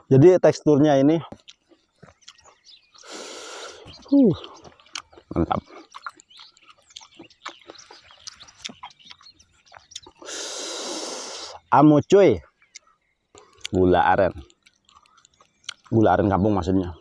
Jadi teksturnya ini mantap. Amu cuy, gula aren kampung maksudnya.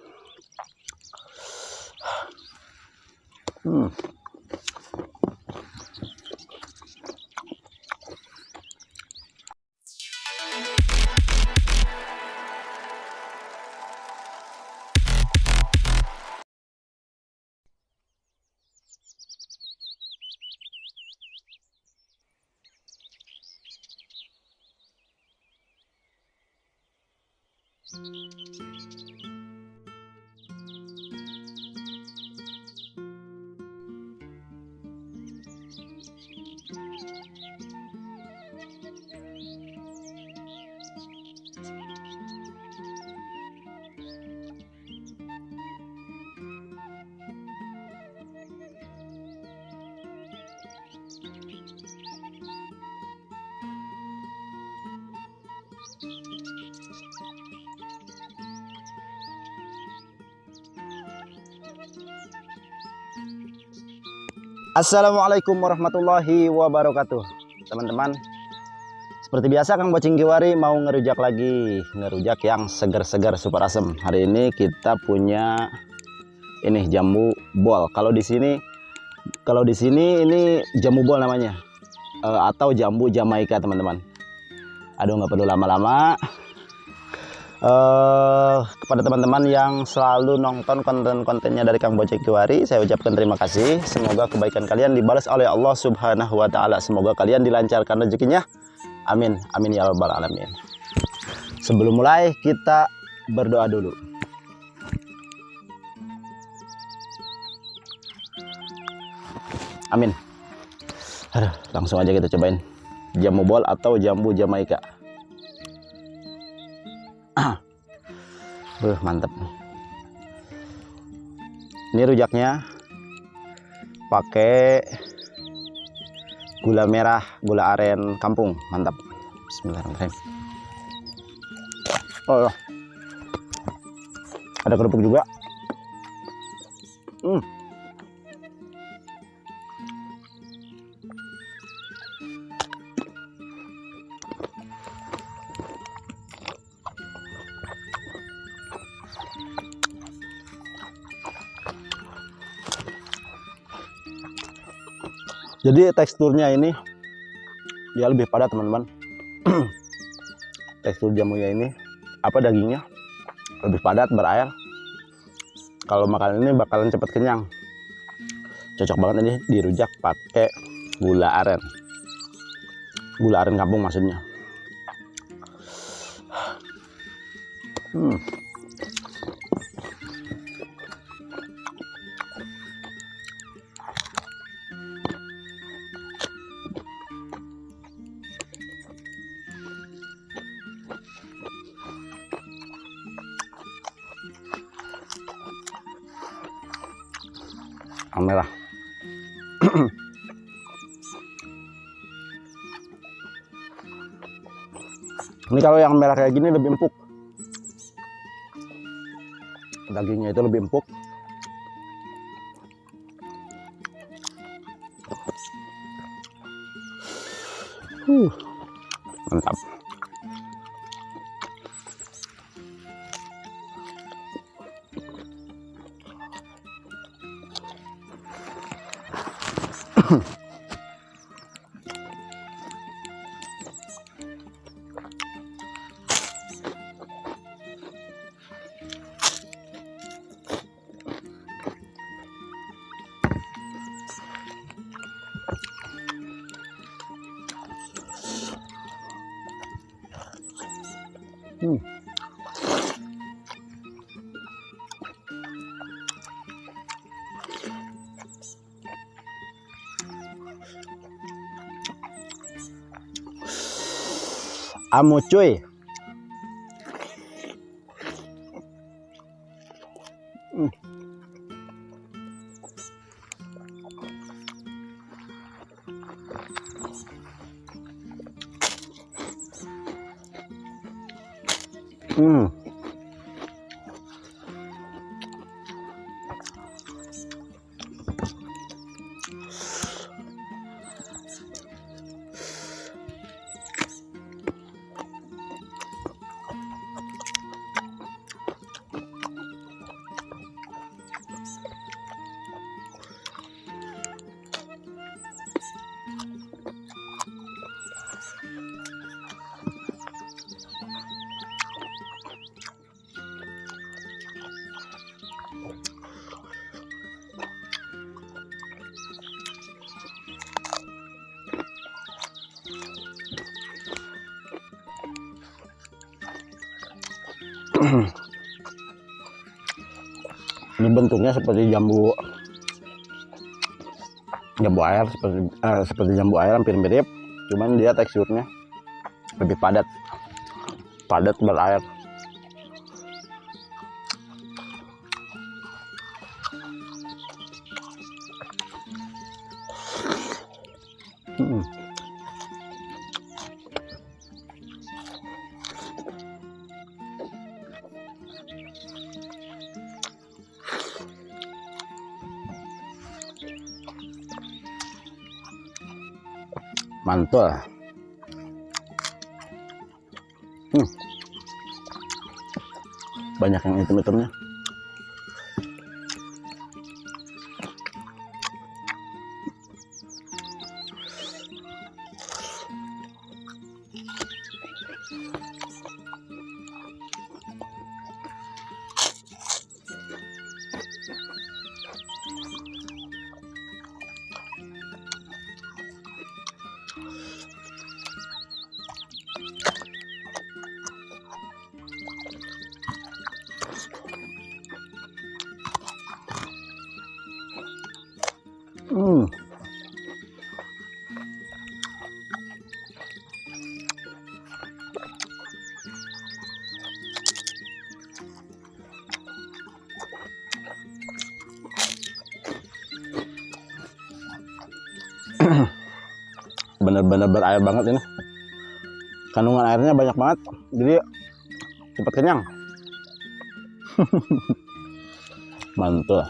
Assalamualaikum warahmatullahi wabarakatuh, teman-teman. Seperti biasa Kang Bocing Giwari mau ngerujak lagi, ngerujak yang segar-segar super asem. Hari ini kita punya ini jambu bol. Kalau di sini ini jambu bol namanya, atau jambu Jamaika, teman-teman. Aduh, nggak perlu lama-lama. Kepada teman-teman yang selalu nonton konten-kontennya dari Kang Bocing Giwari, saya ucapkan terima kasih. Semoga kebaikan kalian dibalas oleh Allah Subhanahu wa Ta'ala. Semoga kalian dilancarkan rezekinya, amin amin ya rabbal alamin. Sebelum mulai, kita berdoa dulu. Amin. Aduh, langsung aja kita cobain jambu bol atau jambu Jamaika. Mantap. Ini rujaknya pakai gula merah, gula aren kampung. Mantap. Bismillahirrahmanirrahim. Oh, ada kerupuk juga. Jadi teksturnya ini dia lebih padat, teman-teman. Tekstur jamunya ini dagingnya lebih padat, berair. Kalau makan ini bakalan cepet kenyang. Cocok banget ini dirujak pakai gula aren kampung maksudnya. Merah. Ini kalau yang merah kayak gini lebih empuk, dagingnya itu lebih empuk. Mantap. Amu cuy. Ini bentuknya seperti jambu air, seperti jambu air, hampir mirip, cuman dia teksturnya lebih padat berair. Mantul. Banyak yang hitam-hitamnya. Bener-bener berair banget ini, kandungan airnya banyak banget, jadi cepat kenyang. Mantul.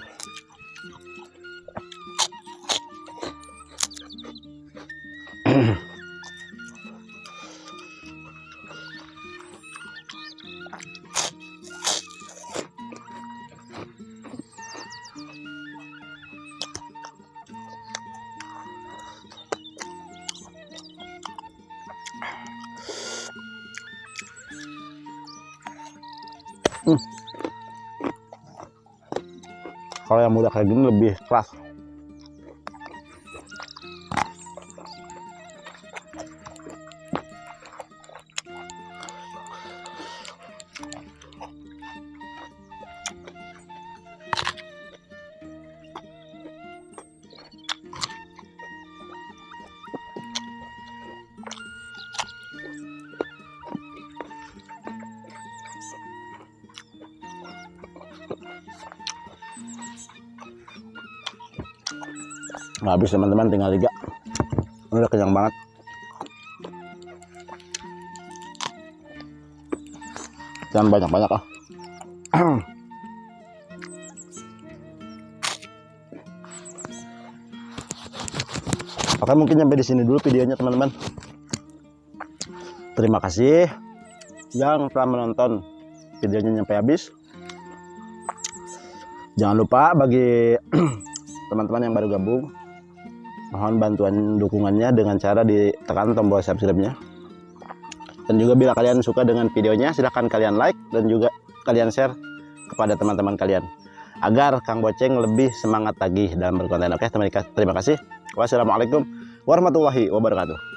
Kalau yang muda kayak gini lebih keras. Nggak habis teman-teman, tinggal 3. Udah kenyang banget. Jangan banyak-banyak ah. Oke, mungkin sampai di sini dulu videonya teman-teman. Terima kasih yang telah menonton videonya sampai habis. Jangan lupa bagi teman-teman yang baru gabung, mohon bantuan dukungannya dengan cara ditekan tombol subscribe-nya. Dan juga bila kalian suka dengan videonya, silahkan kalian like dan juga kalian share kepada teman-teman kalian, agar Kang Boceng lebih semangat lagi dalam berkonten. Oke, terima kasih. Wassalamualaikum warahmatullahi wabarakatuh.